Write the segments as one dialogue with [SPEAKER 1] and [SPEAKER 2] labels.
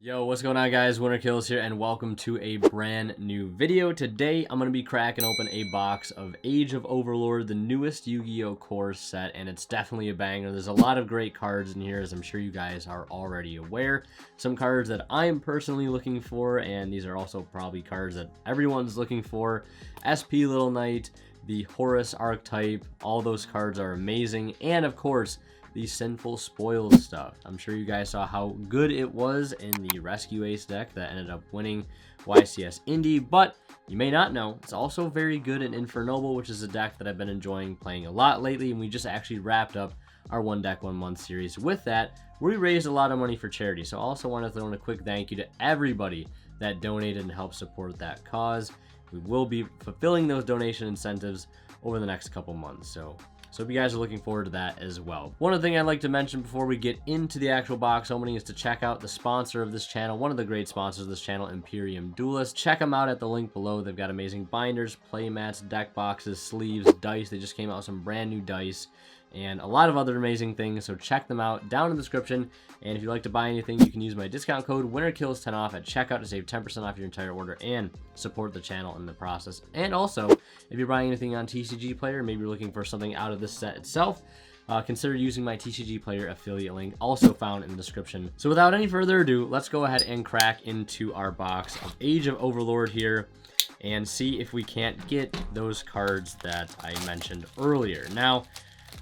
[SPEAKER 1] Yo, what's going on, guys? Winter Kills here, and welcome to a brand new video. Today, I'm going to be cracking open a box of Age of Overlord, the newest Yu-Gi-Oh! Core set, and it's definitely a banger. There's a lot of great cards in here, as I'm sure you guys are already aware. Some cards that I'm personally looking for, and these are also probably cards that everyone's looking for. SP Little Knight, the Horus archetype, all those cards are amazing, and of course, the Sinful Spoils stuff. I'm sure you guys saw how good it was in the Rescue Ace deck that ended up winning YCS Indie, but you may not know, it's also very good in Infernoble, which is a deck that I've been enjoying playing a lot lately, and we just actually wrapped up our One Deck, 1 Month series with that, where we raised a lot of money for charity. So I also want to throw in a quick thank you to everybody that donated and helped support that cause. We will be fulfilling those donation incentives over the next couple months, so hope you guys are looking forward to that as well. One other thing I'd like to mention before we get into the actual box opening is to check out the sponsor of this channel, one of the great sponsors of this channel, Imperium Duelist. Check them out at the link below. They've got amazing binders, play mats, deck boxes, sleeves, dice. They just came out with some brand new dice and a lot of other amazing things, so check them out down in the description. And if you'd like to buy anything, you can use my discount code WinterKills10 off at checkout to save 10% off your entire order and support the channel in the process. And also, if you're buying anything on TCG Player, maybe you're looking for something out of this set itself, consider using my TCG Player affiliate link, also found in the description. So without any further ado, let's go ahead and crack into our box of Age of Overlord here and see if we can't get those cards that I mentioned earlier. Now,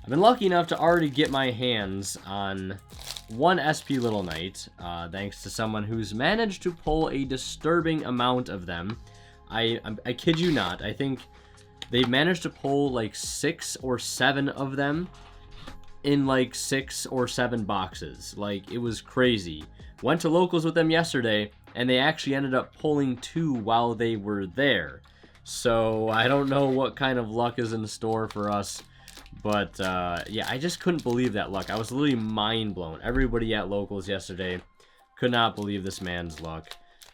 [SPEAKER 1] I've been lucky enough to already get my hands on one SP Little Knight, thanks to someone who's managed to pull a disturbing amount of them. I kid you not, I think they managed to pull like 6 or 7 of them in like 6 or 7 boxes. Like, it was crazy. Went to locals with them yesterday, and they actually ended up pulling 2 while they were there. So I don't know what kind of luck is in store for us. But, yeah, I just couldn't believe that luck. I was literally mind blown. Everybody at locals yesterday could not believe this man's luck.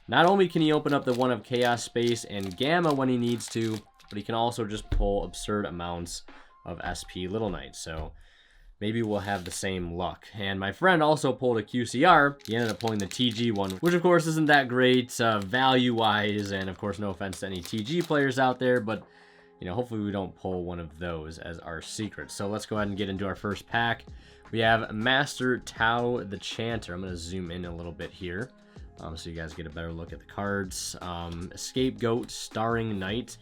[SPEAKER 1] Not only can he open up the One of Chaos Space and Gamma when he needs to, but he can also just pull absurd amounts of SP Little Knight. So maybe we'll have the same luck. And my friend also pulled a QCR. He ended up pulling the TG one, which of course isn't that great value-wise. And of course, no offense to any TG players out there, but you know, hopefully we don't pull one of those as our secret. So let's go ahead and get into our first pack. We have Master Tau the Chanter. I'm going to zoom in a little bit here so you guys get a better look at the cards. Scapegoat, Starring Knight.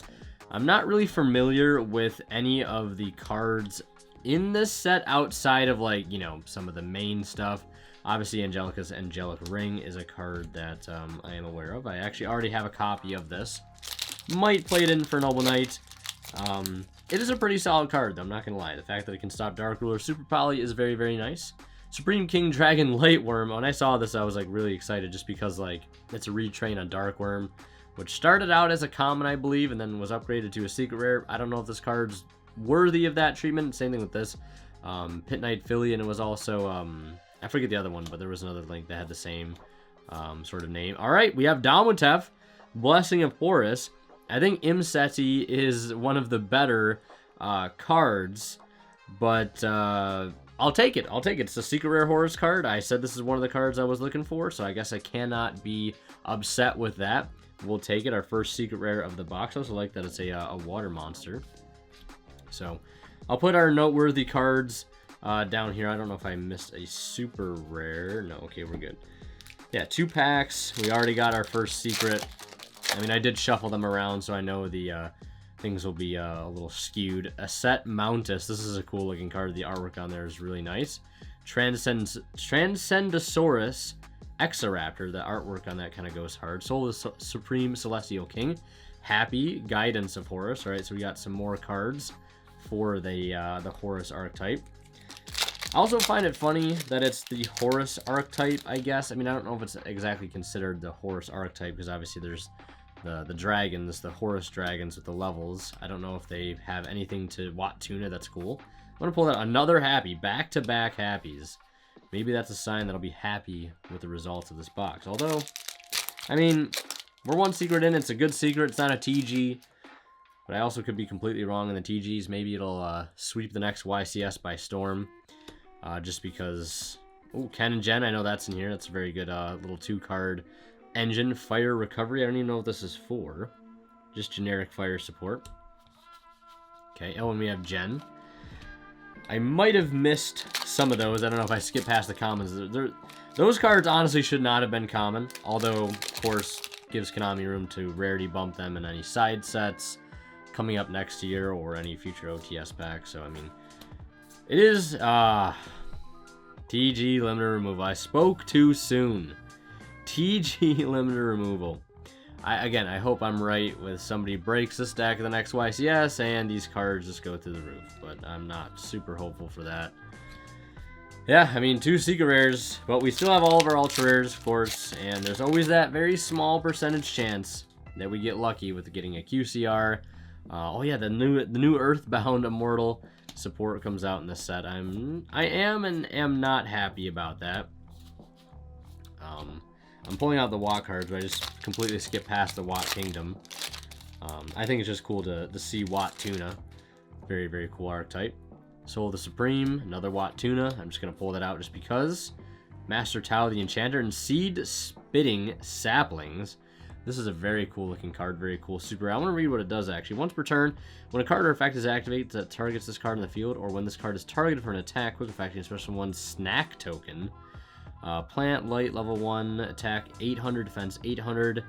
[SPEAKER 1] I'm not really familiar with any of the cards in this set outside of, like, you know, some of the main stuff. Obviously, Angelica's Angelic Ring is a card that I am aware of. I actually already have a copy of this. Might play it in for Noble Knight. It is a pretty solid card, though, I'm not going to lie. The fact that it can stop Dark Ruler Super Poly is very, very nice. Supreme King Dragon Lightworm. When I saw this, I was, like, really excited just because, like, it's a retrain on Dark Worm, which started out as a common, I believe, and then was upgraded to a secret rare. I don't know if this card's worthy of that treatment. Same thing with this. Pit Knight Philly, and it was also, I forget the other one, but there was another link that had the same sort of name. All right, we have Damutef, Blessing of Horus. I think Imseti is one of the better cards, but I'll take it. I'll take it. It's a secret rare Horus card. I said this is one of the cards I was looking for, so I guess I cannot be upset with that. We'll take it. Our first secret rare of the box. I also like that it's a water monster. So I'll put our noteworthy cards down here. I don't know if I missed a super rare. No, okay, we're good. Yeah, 2 packs. We already got our first secret. I mean, I did shuffle them around, so I know the things will be a little skewed. Aset Mountus. This is a cool looking card. The artwork on there is really nice. Transcendosaurus Exoraptor. The artwork on that kind of goes hard. Soulless Supreme Celestial King. Happy Guidance of Horus. All right, so we got some more cards for the Horus archetype. I also find it funny that it's the Horus archetype, I guess. I mean, I don't know if it's exactly considered the Horus archetype, because obviously there's the dragons, the Horus dragons with the levels. I don't know if they have anything to Wat Tuna. That's cool. I'm going to pull out another happy, back-to-back happies. Maybe that's a sign that I'll be happy with the results of this box. Although, I mean, we're 1 secret in. It's a good secret. It's not a TG. But I also could be completely wrong in the TGs. Maybe it'll sweep the next YCS by storm. Just because Oh, Ken and Jen, I know that's in here. That's a very good little 2-card engine. Fire recovery, I don't even know what this is for. Just generic fire support. Okay, oh, and we have Jen. I might have missed some of those. I don't know if I skipped past the commons. Those cards honestly should not have been common. Although, of course, gives Konami room to rarity bump them in any side sets coming up next year or any future OTS pack. So, I mean, it is TG limited removal. I spoke too soon. TG limited removal. Again, I hope I'm right with somebody breaks this deck of the next YCS and these cards just go through the roof. But I'm not super hopeful for that. Yeah, I mean, 2 secret rares, but we still have all of our ultra rares, of course, and there's always that very small percentage chance that we get lucky with getting a QCR. Oh yeah, the new Earthbound Immortal support comes out in this set. I am and am not happy about that. I'm pulling out the Watt cards, but I just completely skipped past the Watt Kingdom. I think it's just cool to see Watt Tuna. Very, very cool archetype. Soul of the Supreme, another Watt Tuna. I'm just going to pull that out just because. Master Tao the Enchanter and Seed Spitting Saplings. This is a very cool looking card, very cool super. I want to read what it does actually. Once per turn, when a card or effect is activated that targets this card in the field, or when this card is targeted for an attack, quick effect, special 1 snack token. Plant, light, level 1, attack 800, defense 800.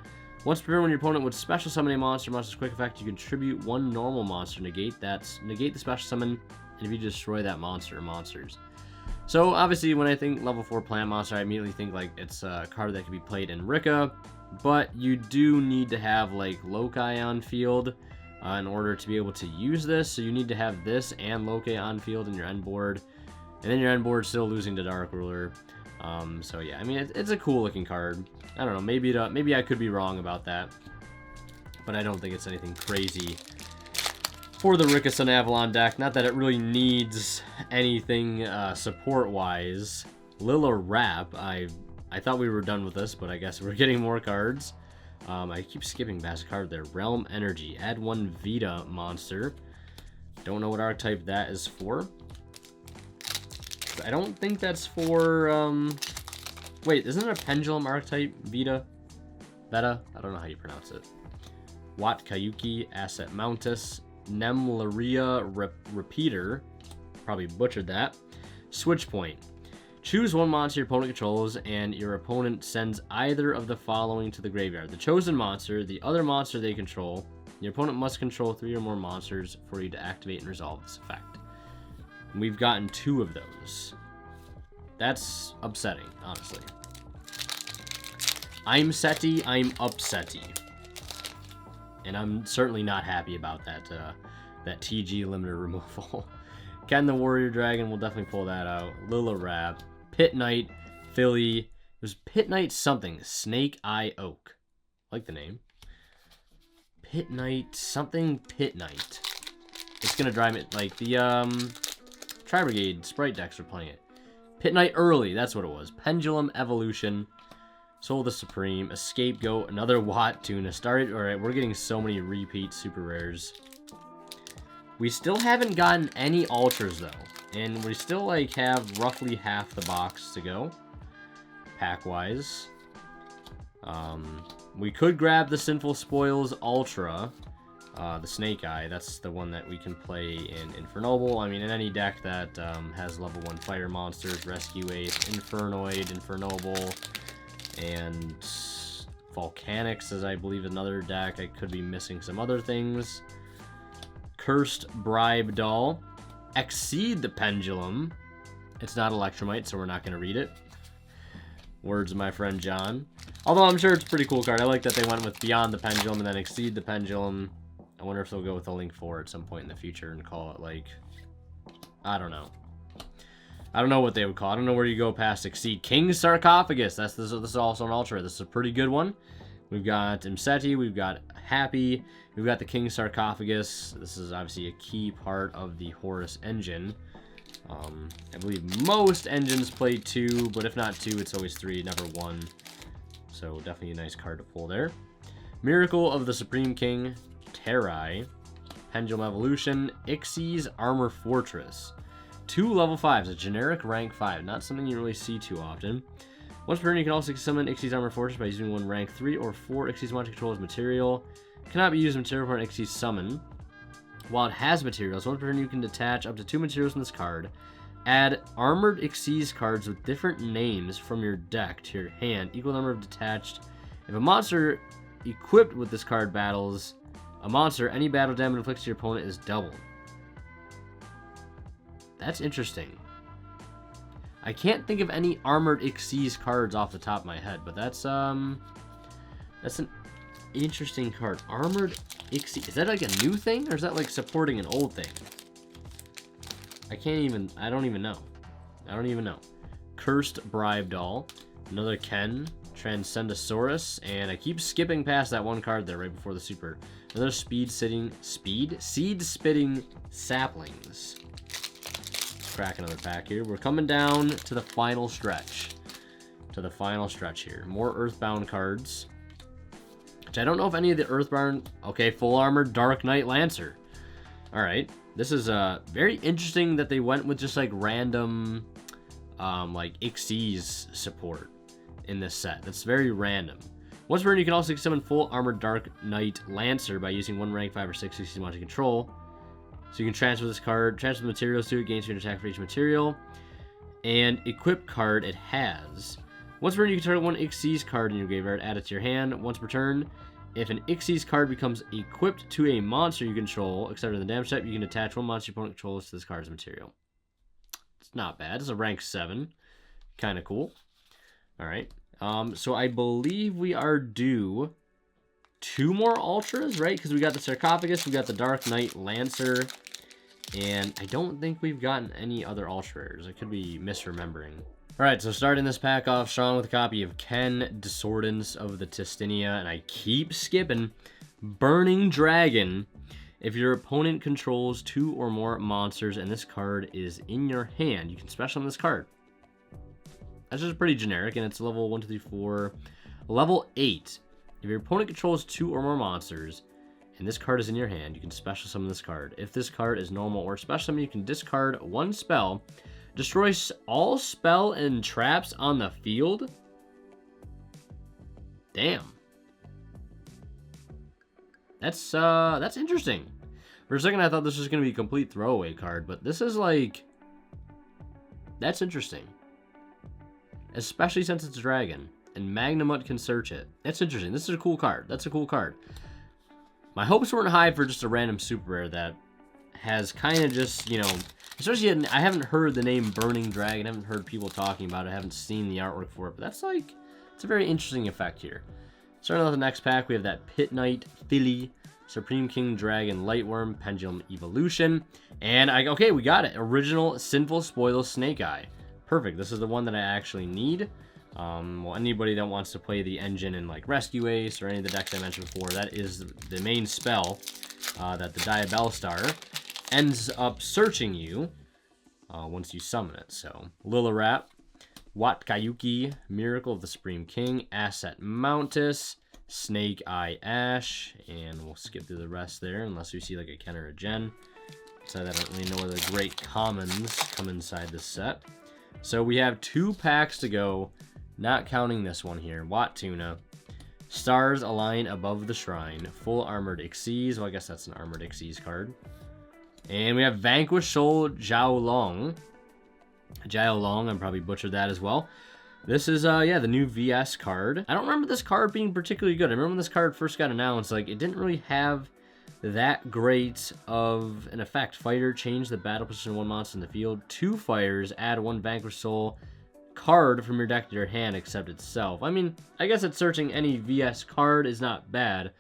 [SPEAKER 1] Once per turn, when your opponent would special summon a monster's quick effect, you contribute 1 normal monster, negate the special summon, and if you destroy that monster or monsters. So obviously when I think level 4 plant monster, I immediately think like it's a card that can be played in Rika, but you do need to have like Loci on field in order to be able to use this. So you need to have this and Loci on field in your end board, and then your end board still losing to Dark Ruler. So yeah, I mean it's a cool looking card. I don't know, maybe I could be wrong about that, but I don't think it's anything crazy for the Rickason Avalon deck. Not that it really needs anything support-wise. Lilla Rap, I thought we were done with this, but I guess we're getting more cards. I keep skipping past a card there. Realm Energy, add 1 Vita monster. Don't know what archetype that is for. I don't think that's for, wait, isn't it a Pendulum archetype, Vita? Veta? I don't know how you pronounce it. Wat Kayuki, Asset Mountus, Nemlaria Repeater, probably butchered that. Switch Point. Choose 1 monster your opponent controls, and your opponent sends either of the following to the graveyard. The chosen monster, the other monster they control. Your opponent must control 3 or more monsters for you to activate and resolve this effect. And we've gotten 2 of those. That's upsetting, honestly. I'm setty, I'm upsetty. And I'm certainly not happy about that TG limited removal. Ken the Warrior Dragon, we'll definitely pull that out. Lilla Rap, Pit Knight, Philly. It was Pit Knight something. Snake Eye Oak. I like the name. Pit Knight, something Pit Knight. It's gonna drive it like the Tri Brigade Sprite decks are playing it. Pit Knight Early, that's what it was. Pendulum Evolution. Soul the Supreme, a Scapegoat, another Watt Tuna. Started. Alright, we're getting so many repeat super rares. We still haven't gotten any ultras though. And we still like have roughly half the box to go. Pack wise. We could grab the Sinful Spoils Ultra. The Snake Eye, that's the one that we can play in Infernoble. I mean, in any deck that has level 1 fire monsters, Rescue Ace, Infernoid, Infernoble, and Volcanics is, I believe, another deck. I could be missing some other things. Cursed Bribe Doll. Exceed the Pendulum. It's not Electromite, so we're not going to read it. Words of my friend John. Although I'm sure it's a pretty cool card. I like that they went with Beyond the Pendulum and then Exceed the Pendulum. I wonder if they'll go with a Link 4 at some point in the future and call it, like, I don't know. I don't know what they would call it. I don't know where you go past Exceed. King's Sarcophagus. This is also an Ultra. This is a pretty good one. We've got Imseti. We've got Happy. We've got the King's Sarcophagus. This is obviously a key part of the Horus engine. I believe most engines play 2, but if not 2, it's always 3, never 1. So definitely a nice card to pull there. Miracle of the Supreme King. Terrai, Pendulum Evolution, Ixie's Armor Fortress. 2 level 5s, a generic rank 5. Not something you really see too often. Once per turn, you can also summon Ixie's Armor Fortress by using one rank 3 or 4 Ixie's Magic Control as material. Cannot be used as material for an Ixie's summon. While it has materials, once per turn you can detach up to 2 materials from this card. Add Armored Ixie's cards with different names from your deck to your hand. Equal number of detached. If a monster equipped with this card battles a monster, any battle damage inflicted to your opponent is doubled. That's interesting. I can't think of any Armored Ixie's cards off the top of my head, but that's an interesting card. Armored Ixie. Is that like a new thing, or is that like supporting an old thing? I don't even know. Cursed Bribe Doll. Another Ken. Transcendosaurus. And I keep skipping past that one card there right before the super. Another Seed-Spitting Saplings. Crack another pack here. We're coming down to the final stretch. Here. More Earthbound cards. Which I don't know if any of the Earthbound... Okay, Full Armored Dark Knight Lancer. Alright. This is very interesting that they went with just like random like Ixie's support in this set. That's very random. Once per turn, you can also summon Full Armored Dark Knight Lancer by using one rank 5 or 6 Ixie's Magic Control. So you can transfer this card, transfer the materials to it, gain 2 attack for each material. And equip card it has. Once per turn, you can target one Ixie's card in your graveyard, add it to your hand. Once per turn, if an Ixie's card becomes equipped to a monster you control, except in the damage type, you can attach one monster your opponent controls to this card's material. It's not bad. It's a rank 7. Kind of cool. Alright. So I believe we are due 2 more Ultras, right? Because we got the Sarcophagus, we got the Dark Knight Lancer, and I don't think we've gotten any other Ultra rares. I could be misremembering. Alright, so starting this pack off strong with a copy of Ken, Disordance of the Tistinia, and I keep skipping Burning Dragon. If your opponent controls 2 or more monsters and this card is in your hand, you can special on this card. That's just pretty generic, and it's level 1, 2, 3, 4. Level 8. If your opponent controls 2 or more monsters, and this card is in your hand, you can special summon this card. If this card is normal or special summon, you can discard 1 spell, destroy all spell and traps on the field. Damn. That's interesting. For a second, I thought this was going to be a complete throwaway card, but this is like... That's interesting. Especially since it's a dragon, and Magnamut can search it. That's interesting. This is a cool card. That's a cool card. My hopes weren't high for just a random super rare that has kind of just, you know... Especially, I haven't heard the name Burning Dragon. I haven't heard people talking about it. I haven't seen the artwork for it. But that's like... It's a very interesting effect here. Starting with the next pack, we have that Pit Knight Philly, Supreme King Dragon Lightworm, Pendulum Evolution. And, okay, we got it. Original Sinful Spoil Snake Eye. Perfect. This is the one that I actually need. Well, anybody that wants to play the engine in like Rescue Ace or any of the decks I mentioned before, that is the main spell that the Diabellstar ends up searching you once you summon it. So, Lilirap, Watkayuki, Miracle of the Supreme King, Asset Mountis, Snake Eye Ash, and we'll skip through the rest there unless we see like a Ken or a Gen. So I don't really know where the great commons come inside this set. So we have 2 packs to go, not counting this one here. Wat Tuna, Stars Align Above the Shrine, Full Armored Ixie's. Well, I guess that's an Armored Ixie's card. And we have Vanquished Soul Jiaolong. Jiaolong, I probably butchered that as well. This is, yeah, the new VS card. I don't remember this card being particularly good. I remember when this card first got announced, like, it didn't really have that great of an effect. Fighter, change the battle position of 1 monster in the field. 2 fires, add 1 Vanquished Soul card from your deck to your hand except itself. I mean, I guess it's searching any VS card is not bad,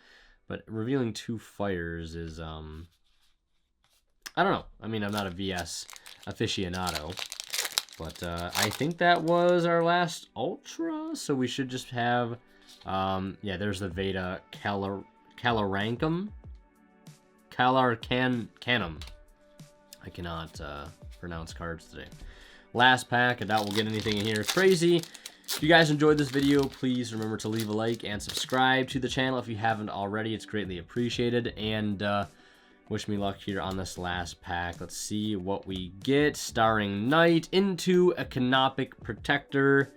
[SPEAKER 1] but revealing 2 fires is, I don't know. I mean, I'm not a VS aficionado, but I think that was our last Ultra, so we should just have, yeah, there's the Veda Calarcanum. Calarcanum. I cannot pronounce cards today. Last pack. I doubt we'll get anything in here crazy. If you guys enjoyed this video, please remember to leave a like and subscribe to the channel if you haven't already. It's greatly appreciated. And Wish me luck here on this last pack. Let's see what we get. Starring Knight into a Canopic Protector.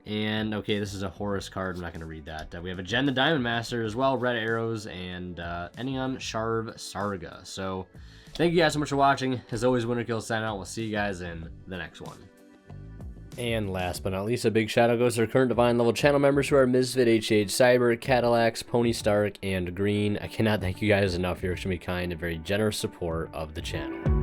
[SPEAKER 1] And, okay, this is a Horus card. I'm not going to read that. We have a Jen the Diamond Master as well, Red Arrows, and Enion Sharv Sarga. So, thank you guys so much for watching. As always, Winterkill signing out. We'll see you guys in the next one. And last but not least, a big shout out goes to our current Divine level channel members who are Misfit, HH, Cyber, Cadillacs, Pony Stark, and Green. I cannot thank you guys enough for your extremely kind and very generous support of the channel.